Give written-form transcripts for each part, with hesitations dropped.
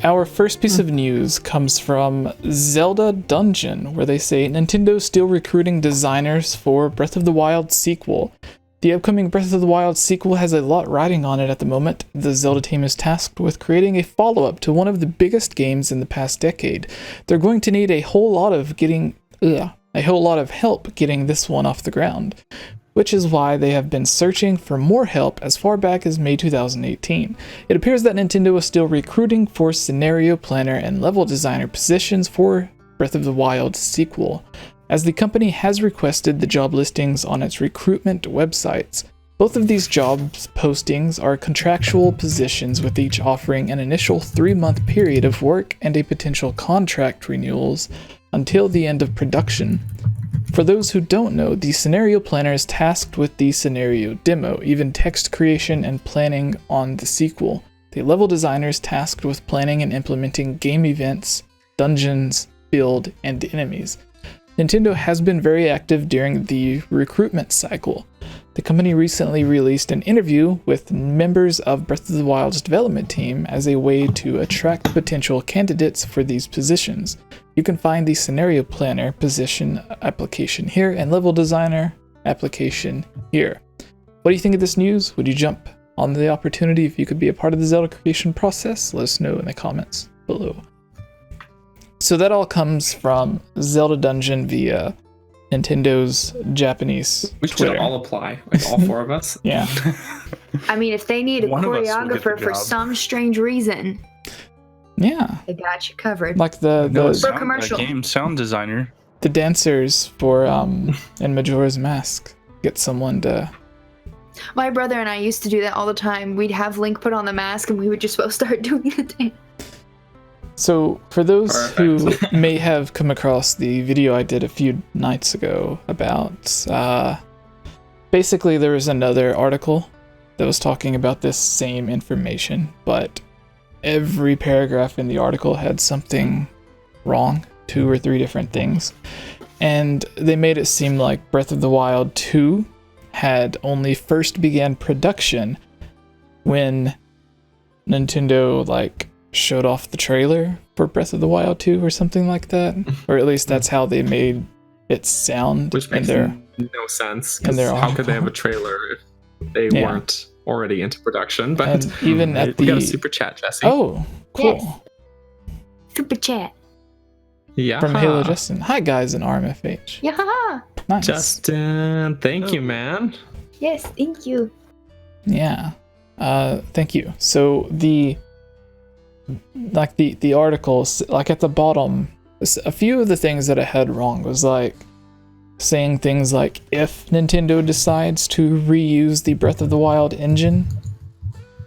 our first piece of news comes from Zelda Dungeon, where they say Nintendo's still recruiting designers for Breath of the Wild sequel. The upcoming Breath of the Wild sequel has a lot riding on it at the moment. The Zelda team is tasked with creating a follow-up to one of the biggest games in the past decade. They're going to need a whole lot of help getting this one off the ground, which is why they have been searching for more help as far back as May 2018. It appears that Nintendo is still recruiting for scenario planner and level designer positions for Breath of the Wild sequel, as the company has requested the job listings on its recruitment websites. Both of these jobs postings are contractual positions, with each offering an initial 3-month period of work and a potential contract renewals until the end of production. For those who don't know, the scenario planner is tasked with the scenario demo, even text creation and planning on the sequel. The level designer is tasked with planning and implementing game events, dungeons, build, and enemies. Nintendo has been very active during the recruitment cycle. The company recently released an interview with members of Breath of the Wild's development team as a way to attract potential candidates for these positions. You can find the scenario planner position application here and level designer application here. What do you think of this news? Would you jump on the opportunity if you could be a part of the Zelda creation process? Let us know in the comments below. So that all comes from Zelda Dungeon via Nintendo's Japanese We Twitter. should all apply, like all 4 of us. Yeah. I mean, if they need a One of us will get the choreographer for job. some strange reason, Yeah. they got you covered. Like the For a commercial. Game sound designer. the dancers for in Majora's Mask. Get someone to My brother and I used to do that all the time. We'd have Link put on the mask and we would just both start doing the dance. So, for those who Perfect. may have come across the video I did a few nights ago about, basically there was another article that was talking about this same information, but every paragraph in the article had something wrong, 2 or 3 different things, and they made it seem like Breath of the Wild 2 had only first began production when Nintendo, like, showed off the trailer for Breath of the Wild 2 or something like that, or at least that's how they made it sound. Which makes no sense. in 'Cause their how could they have a article. trailer if they Yeah. weren't already into production? But And even at we got a the super chat, Jesse. oh, cool, Yes. Super chat. yeah. from Halo Justin. Hi guys in RMFH. Yeah. Nice. Justin, thank you, man. Yes, thank you. Yeah. Thank you. So the articles, like at the bottom, a few of the things that I had wrong was like saying things like, if Nintendo decides to reuse the Breath of the Wild engine,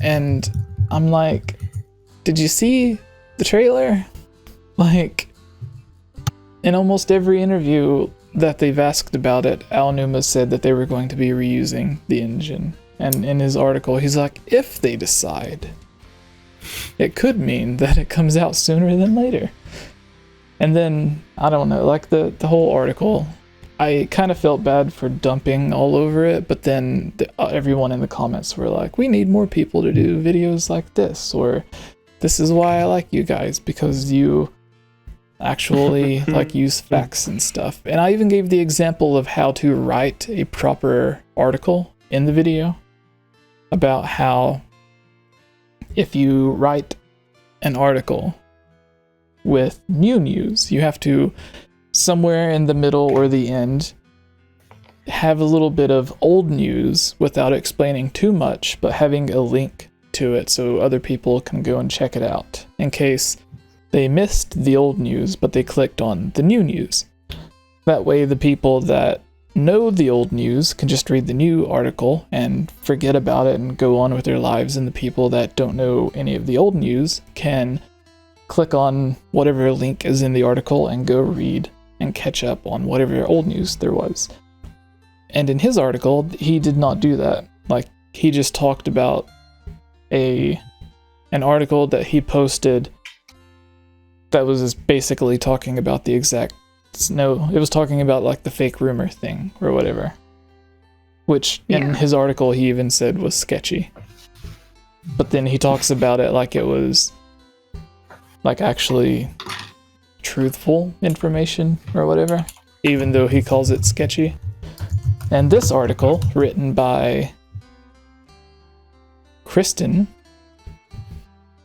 and I'm like, did you see the trailer? Like, in almost every interview that they've asked about it, Aonuma said that they were going to be reusing the engine. And in his article, he's like, if they decide, it could mean that it comes out sooner than later. And then, I don't know, like the whole article, I kind of felt bad for dumping all over it, but then everyone in the comments were like, we need more people to do videos like this, or this is why I like you guys, because you actually like use facts and stuff. And I even gave the example of how to write a proper article in the video about how if you write an article with new news, you have to somewhere in the middle or the end have a little bit of old news without explaining too much, but having a link to it so other people can go and check it out in case they missed the old news but they clicked on the new news. That way the people that know the old news can just read the new article and forget about it and go on with their lives, and the people that don't know any of the old news can click on whatever link is in the article and go read and catch up on whatever old news there was. And in his article, he did not do that. Like, he just talked about an article that he posted that was just basically talking about the exact, no, it was talking about like the fake rumor thing or whatever, which in his article he even said was sketchy. But then he talks about it like it was like actually truthful information or whatever, even though he calls it sketchy. And this article, written by Kristen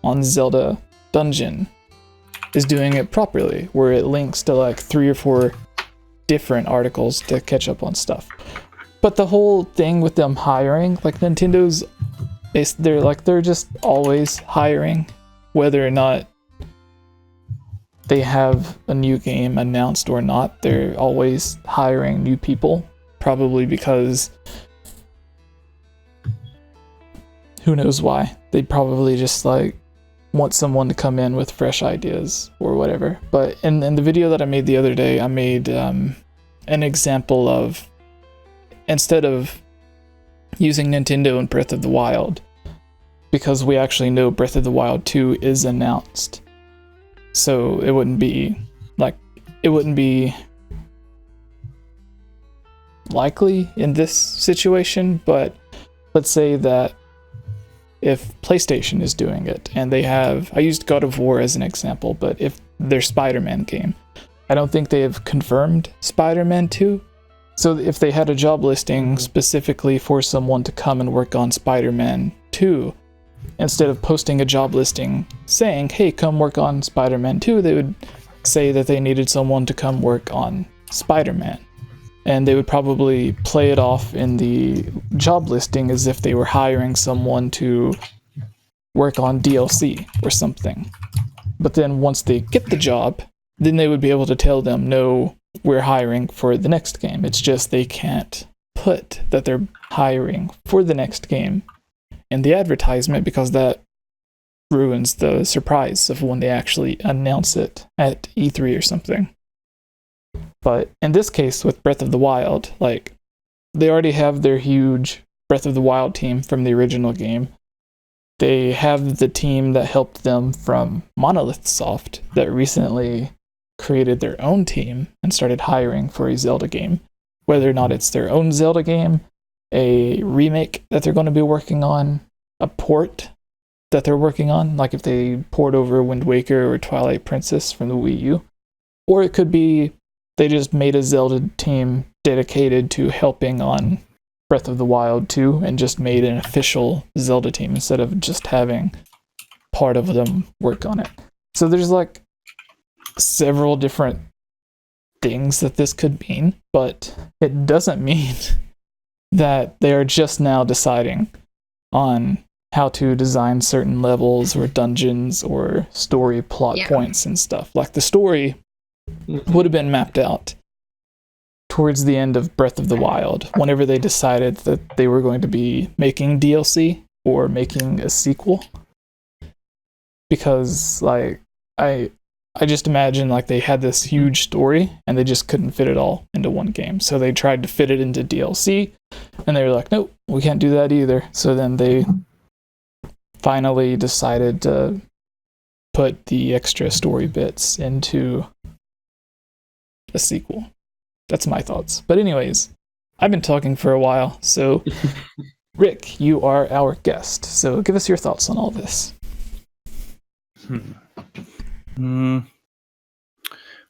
on Zelda Dungeon, is doing it properly, where it links to like 3 or 4 different articles to catch up on stuff. But the whole thing with them hiring, like Nintendo's, they're just always hiring, whether or not they have a new game announced or not. They're always hiring new people, probably because who knows why. They'd probably just like want someone to come in with fresh ideas or whatever. But in the video that I made the other day, I made an example of, instead of using Nintendo and Breath of the Wild, because we actually know Breath of the Wild 2 is announced. So it wouldn't be likely in this situation, but let's say that if PlayStation is doing it and they have, I used God of War as an example, but if their Spider-Man game, I don't think they have confirmed Spider-Man 2. So if they had a job listing specifically for someone to come and work on Spider-Man 2, instead of posting a job listing saying, hey, come work on Spider-Man 2, they would say that they needed someone to come work on Spider-Man. And they would probably play it off in the job listing as if they were hiring someone to work on DLC or something. But then once they get the job, then they would be able to tell them, no, we're hiring for the next game. It's just they can't put that they're hiring for the next game in the advertisement, because that ruins the surprise of when they actually announce it at E3 or something. But in this case with Breath of the Wild, like, they already have their huge Breath of the Wild team from the original game. They have the team that helped them from Monolith Soft that recently created their own team and started hiring for a Zelda game. Whether or not it's their own Zelda game, a remake that they're going to be working on, a port that they're working on, like if they port over Wind Waker or Twilight Princess from the Wii U. Or it could be they just made a Zelda team dedicated to helping on Breath of the Wild 2 and just made an official Zelda team instead of just having part of them work on it. So there's like several different things that this could mean, but it doesn't mean that they are just now deciding on how to design certain levels or dungeons or story plot points and stuff. Like the story would have been mapped out towards the end of Breath of the Wild, whenever they decided that they were going to be making DLC or making a sequel. Because like I just imagine like they had this huge story and they just couldn't fit it all into one game. So they tried to fit it into DLC and they were like, nope, we can't do that either. So then they finally decided to put the extra story bits into a sequel. That's my thoughts. But anyways, I've been talking for a while, so Rick, you are our guest. So give us your thoughts on all this.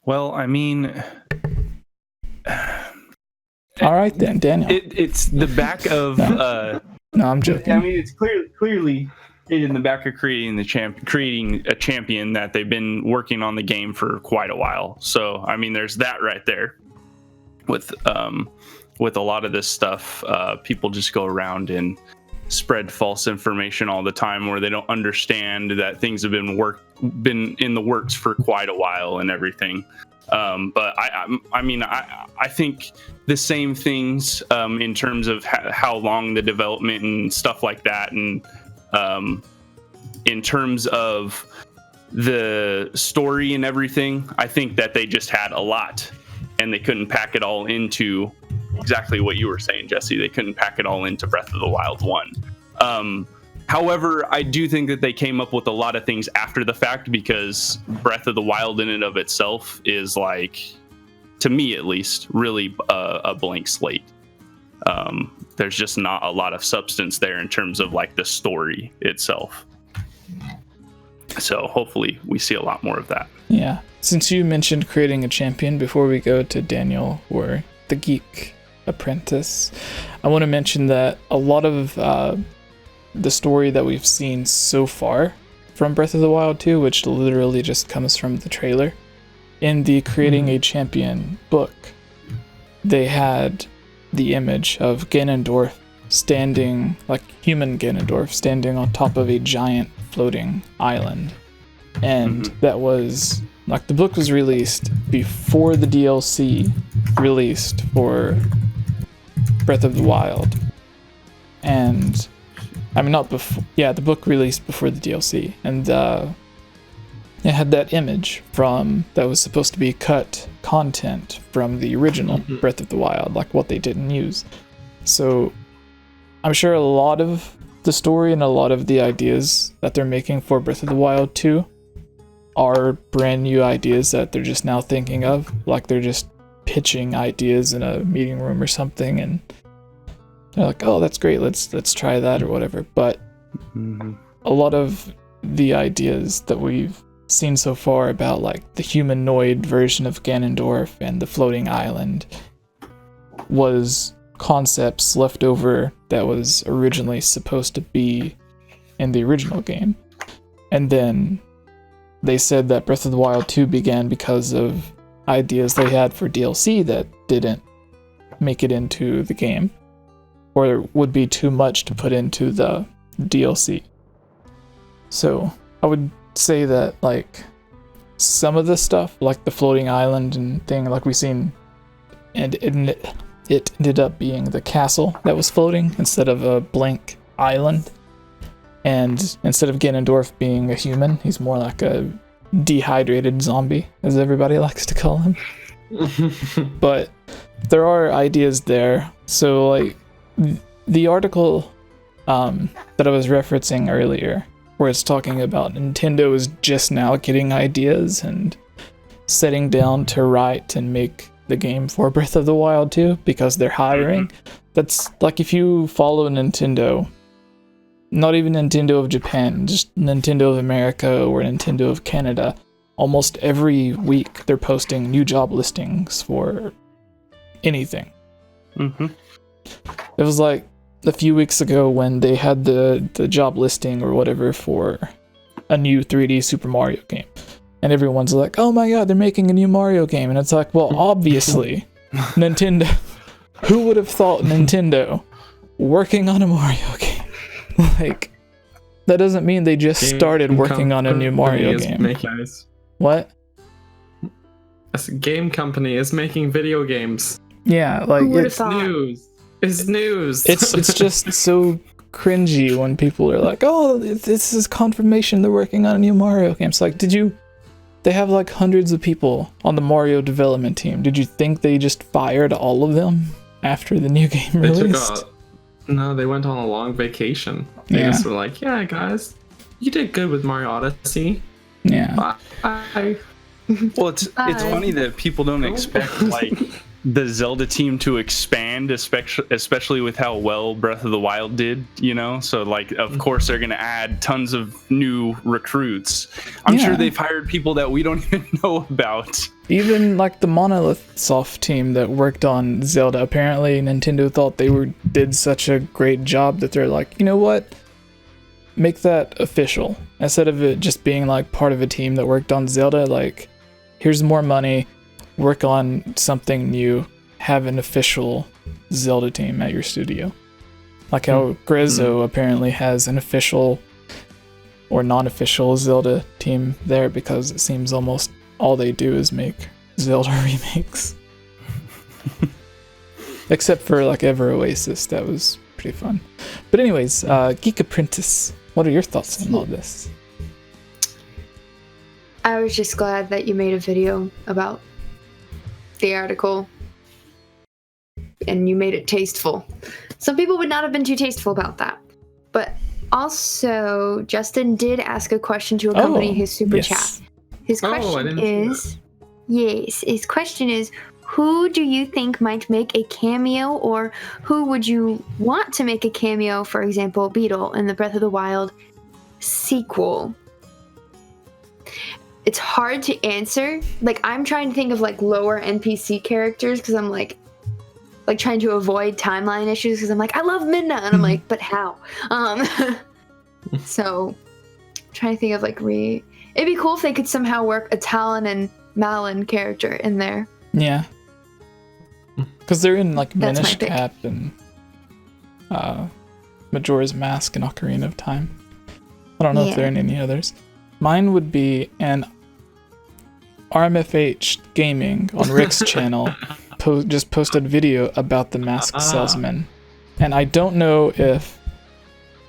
Well, I mean, all right then, Daniel. It's the back of. No, I'm joking. I mean, it's clearly in the back of creating a champion that they've been working on the game for quite a while. So I mean, there's that right there. With a lot of this stuff, people just go around and spread false information all the time, where they don't understand that things have been in the works for quite a while and everything. But I mean, I think the same things in terms of how long the development and stuff like that, and in terms of the story and everything, I think that they just had a lot and they couldn't pack it all into exactly what you were saying, Jesse. They couldn't pack it all into Breath of the Wild 1. However, I do think that they came up with a lot of things after the fact, because Breath of the Wild in and of itself is, like, to me at least, really a blank slate. There's just not a lot of substance there in terms of like the story itself. So hopefully we see a lot more of that. Yeah. Since you mentioned creating a champion, before we go to Daniel or the Geek Apprentice, I want to mention that a lot of the story that we've seen so far from Breath of the Wild 2, which literally just comes from the trailer, in the Creating a Champion book, they had the image of Ganondorf standing, like human Ganondorf, standing on top of a giant floating island. And that was, like, the book was released before the DLC released for Breath of the Wild. And, I mean, not before, yeah, the book released before the DLC. And it had that image from, that was supposed to be cut content from the original Breath of the Wild, like what they didn't use. So, I'm sure a lot of the story and a lot of the ideas that they're making for Breath of the Wild 2 are brand new ideas that they're just now thinking of. Like they're just pitching ideas in a meeting room or something, and they're like, "Oh, that's great. Let's try that or whatever." But a lot of the ideas that we've seen so far about like the humanoid version of Ganondorf and the floating island was concepts left over that was originally supposed to be in the original game. And then they said that Breath of the Wild 2 began because of ideas they had for DLC that didn't make it into the game, or would be too much to put into the DLC. So I would say that like some of the stuff, like the floating island and thing, like we've seen, and it ended up being the castle that was floating instead of a blank island. And instead of Ganondorf being a human, he's more like a dehydrated zombie, as everybody likes to call him. But there are ideas there. So like the article that I was referencing earlier, where it's talking about Nintendo is just now getting ideas and setting down to write and make the game for Breath of the Wild 2 because they're hiring. That's like if you follow Nintendo, not even Nintendo of Japan, just Nintendo of America or Nintendo of Canada, almost every week they're posting new job listings for anything. It was like a few weeks ago when they had the job listing or whatever for a new 3D Super Mario game. And everyone's like, oh my god, they're making a new Mario game. And it's like, well, obviously, Nintendo. Who would have thought Nintendo working on a Mario game? Like, that doesn't mean they just started working on a new Mario game. What? A game company is making video games. Yeah, like It's news. It's news. It's just so cringy when people are like, oh, this is confirmation they're working on a new Mario game. It's like, they have like hundreds of people on the Mario development team. Did you think they just fired all of them after the new game released? No, they went on a long vacation. They just were like, yeah, guys, you did good with Mario Odyssey. Yeah. Bye. Well, it's funny that people don't expect like the Zelda team to expand, especially with how well Breath of the Wild did, you know? So, like, of course, they're going to add tons of new recruits. I'm sure they've hired people that we don't even know about. Even, like, the Monolith Soft team that worked on Zelda, apparently Nintendo thought they did such a great job that they're like, you know what? Make that official. Instead of it just being, like, part of a team that worked on Zelda, like, here's more money. Work on something new, have an official Zelda team at your studio. Like how 𝐓𝐿 apparently has an official or non-official Zelda team there because it seems almost all they do is make Zelda remakes. Except for like 𝐓𝐼𝐺𝐻𝐼, that was pretty fun. But anyways, Geek Apprentice, what are your thoughts on all this? I was just glad that you made a video about the article and you made it tasteful. Some people would not have been too tasteful about that. But also, Justin did ask a question to accompany his super chat. His question his question is, who do you think might make a cameo, or who would you want to make a cameo, for example, Beetle in the Breath of the Wild sequel? it's hard to answer. Like, I'm trying to think of like lower NPC characters because I'm like trying to avoid timeline issues because I'm like, I love Midna, and I'm like, but how? So I'm trying to think of like it'd be cool if they could somehow work a Talon and Malin character in there. Yeah. Because they're in like That's my Minish pick. Cap and Majora's Mask and Ocarina of Time. I don't know if they're in any others. Mine would be an RMFH Gaming on Rick's channel just posted a video about the Masked Salesman. And I don't know if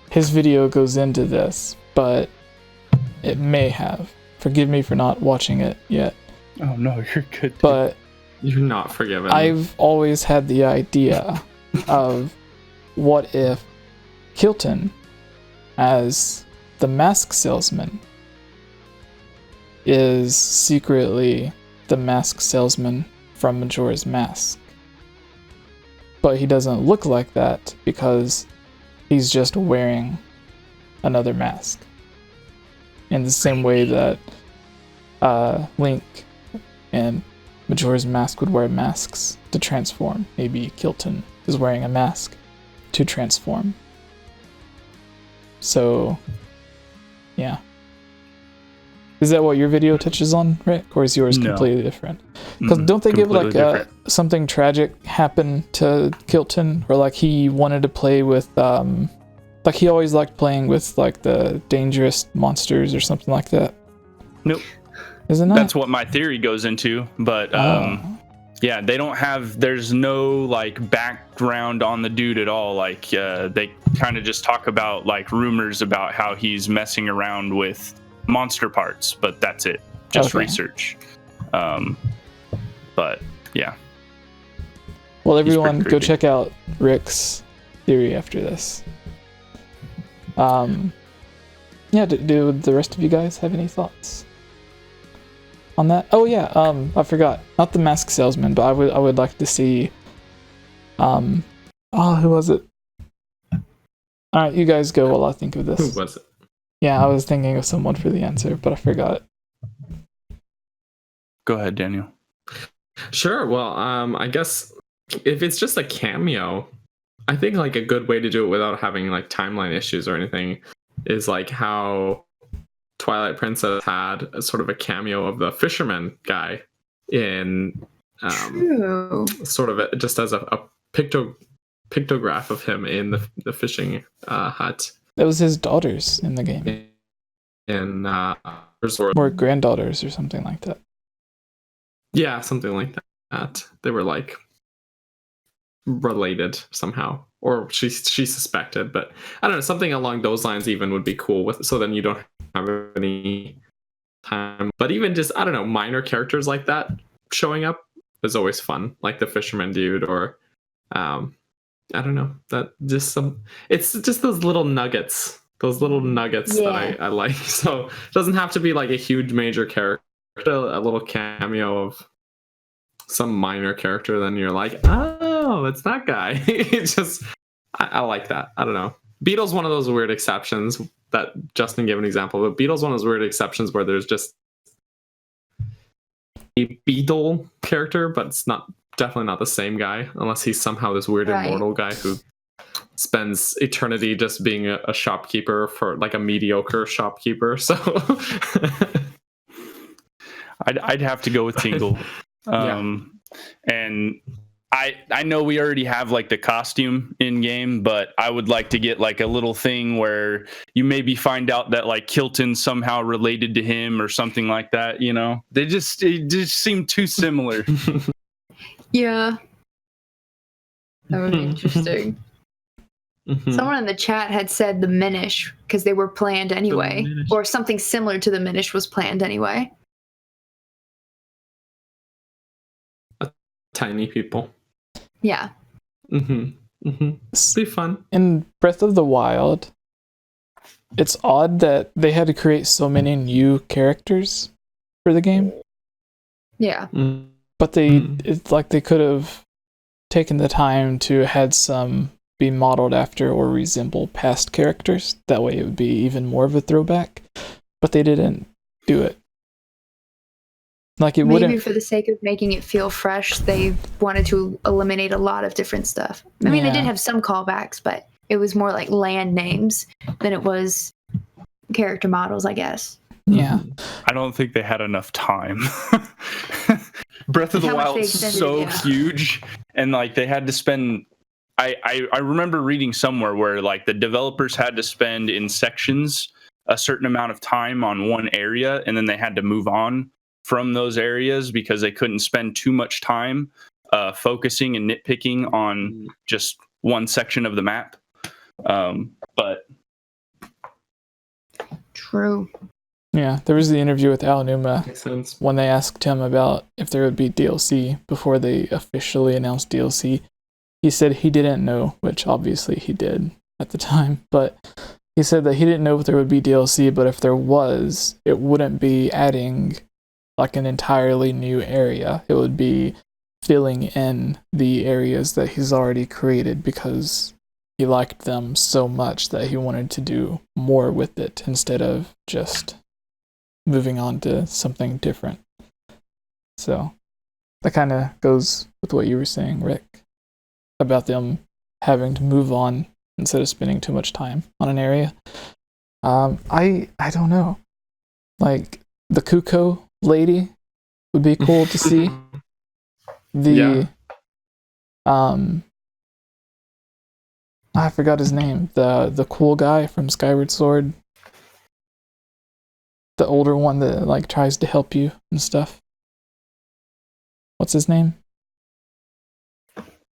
his video goes into this, but it may have. Forgive me for not watching it yet. Oh no, you're good. But You're not forgiven. I've always had the idea of what if Kilton, as the mask salesman, is secretly the mask salesman from Majora's Mask. But he doesn't look like that because he's just wearing another mask. In the same way that Link and Majora's Mask would wear masks to transform. Maybe Kilton is wearing a mask to transform. So, yeah. Is that what your video touches on, Rick? Or is yours completely different? Because don't they give like something tragic happen to Kilton? Or like he wanted to play with, like he always liked playing with like the dangerous monsters or something like that? Nope. Isn't that? That's what my theory goes into, but yeah, they don't have, there's no like background on the dude at all. Like they kind of just talk about like rumors about how he's messing around with monster parts, but that's it. Just research. But yeah. Well, everyone go check out Rick's theory after this. Yeah, do the rest of you guys have any thoughts on that? Oh yeah, I forgot. Not the mask salesman, but I would like to see who was it? Alright, you guys go while I think of this. Who was it? Yeah, I was thinking of someone for the answer, but I forgot. Go ahead, Daniel. Sure. Well, I guess if it's just a cameo, I think like a good way to do it without having like timeline issues or anything is like how Twilight Princess had a sort of a cameo of the fisherman guy in sort of just as a pictograph of him in the fishing hut. That was his daughters in the game. Or granddaughters or something like that. Yeah, something like that. They were like related somehow, or she suspected, but I don't know, something along those lines even would be cool with, so then you don't have any time. But even just, I don't know, minor characters like that showing up is always fun, like the fisherman dude, or I don't know, that just it's just those little nuggets that I like. So it doesn't have to be like a huge major character, a little cameo of some minor character, then you're like, oh, it's that guy. It's just, I like that. I don't know. Beetle's one of those weird exceptions that Justin gave an example, but Beetle's one of those weird exceptions where there's just a Beetle character, but it's definitely not the same guy, unless he's somehow this weird immortal guy who spends eternity just being a shopkeeper for like a mediocre shopkeeper. So I'd have to go with Tingle. And I know we already have like the costume in game, but I would like to get like a little thing where you maybe find out that like Kilton's somehow related to him or something like that, you know? It just seem too similar. Yeah. That would be interesting. Someone in the chat had said the Minish because they were planned anyway, or something similar to the Minish was planned anyway. Tiny people. Yeah. Be fun. In Breath of the Wild, it's odd that they had to create so many new characters for the game. Yeah. But it's like they could have taken the time to had some be modeled after or resemble past characters. That way it would be even more of a throwback. But they didn't do it. Like it Maybe wouldn't. for the sake of making it feel fresh, they wanted to eliminate a lot of different stuff. I mean, they Yeah. did have some callbacks, but it was more like land names than it was character models, I guess. Yeah. I don't think they had enough time. Breath of the How much they Wild's extended, so yeah. huge, and like they had to spend. I remember reading somewhere where like the developers had to spend in sections a certain amount of time on one area, and then they had to move on from those areas because they couldn't spend too much time focusing and nitpicking on just one section of the map. But True. Yeah. There was the interview with Aonuma Makes sense. when they asked him about if there would be DLC before they officially announced DLC. He said he didn't know, which obviously he did at the time, but he said that he didn't know if there would be DLC, but if there was, it wouldn't be adding like an entirely new area. It would be filling in the areas that he's already created because he liked them so much that he wanted to do more with it instead of just moving on to something different. So that kind of goes with what you were saying, Rick, about them having to move on instead of spending too much time on an area. I don't know. Like the Kuko lady would be cool to see. The I forgot his name. The cool guy from Skyward Sword. The older one that like tries to help you and stuff. What's his name?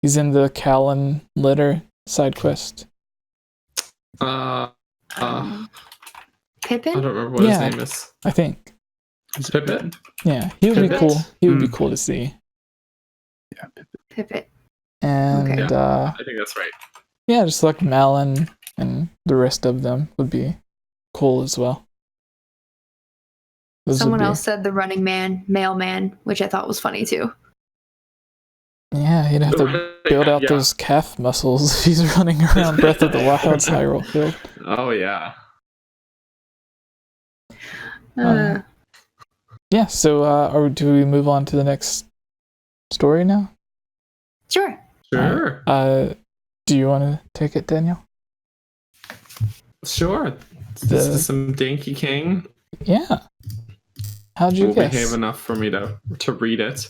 He's in the Callan litter side quest. I Pippin? don't remember what his name is. I think. It's Pippin. Yeah, he would be Pippet? cool. He would be cool to see. Pippin. And Okay. I think that's right. yeah, just like Malin and the rest of them would be cool as well. Those would Someone be- else said the running man, mailman, which I thought was funny too. Yeah, he'd have to build out those calf muscles if he's running around Breath of the Wild's Hyrule Field. Oh yeah. Yeah, so or do we move on to the next story now? Sure. Sure. Do you want to take it, Daniel? Sure. This is some Dinky King. Yeah. How'd you Will guess? behave enough for me to read it.